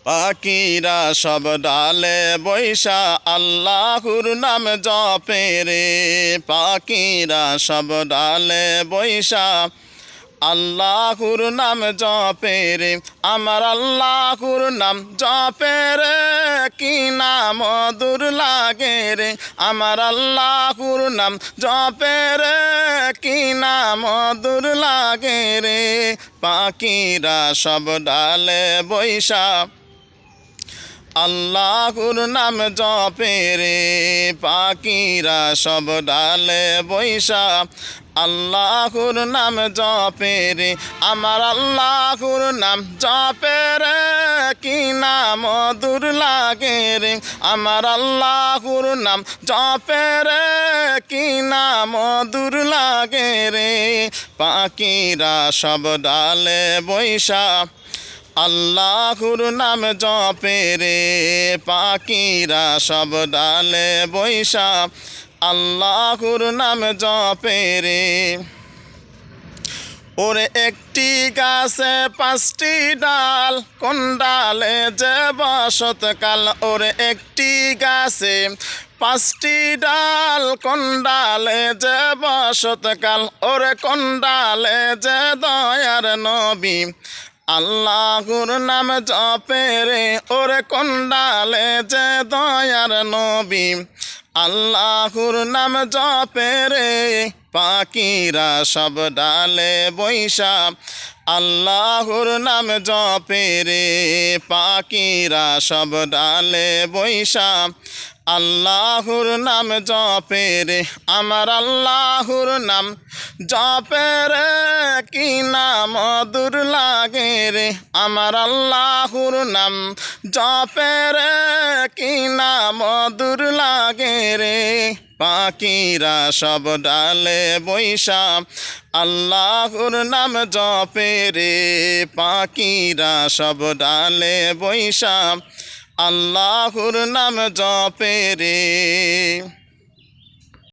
পাখিরা সব ডালে বৈশা আল্লাহর নাম জপে রে। পাখিরা সব ডালে বৈশা আল্লাহর নাম জপে রে। আমার আল্লাহর নাম জপে রে, কি নাম মধুর লাগে রে। আমার আল্লাহর নাম জপে রে, কি নাম মধুর লাগে রে। পাখিরা সব ডালে বৈশা আল্লাহর নাম জপে রে। পাখিরা সব ডালে বৈশা আল্লাহর নাম জপে রে। আমার আল্লাহর নাম জপে রে, কি নাম মধুর লাগে রে। আমার আল্লাহর নাম জপে রে, কি নাম মধুর লাগে রে। পাখিরা সব ডালে বৈশা আল্লাহর নাম জপে রে। পাখিরা সব ডালে বৈশা আল্লাহর নাম জপে রে। ওরে একটি গাছে 5টি ডাল, কোন ডালে যে বসতকাল। ওরে একটি গাছে 5টি ডাল, কোন ডালে যে বসতকাল। ওরে কোন ডালে যে দয়ার নবী আল্লাহর নাম জপে রে। ওরে কোন ডালে যে দয়ার নবী আল্লাহর নাম জপে রে। পাখিরা সব ডালে বৈশা আল্লাহর নাম জপে রে। পাখিরা সব ডালে বৈশা আল্লাহর নাম জপে রে। আমার আল্লাহর নাম জপে রে, কি নাম মধুর লাগে রে। আমার আল্লাহর নাম জপে রে, কি নাম মধুর লাগে রে। পাখিরা সব ডালে বৈশা আল্লাহর নাম জপে রে। পাখিরা সব ডালে বৈশা আল্লাহর নাম জপে রে।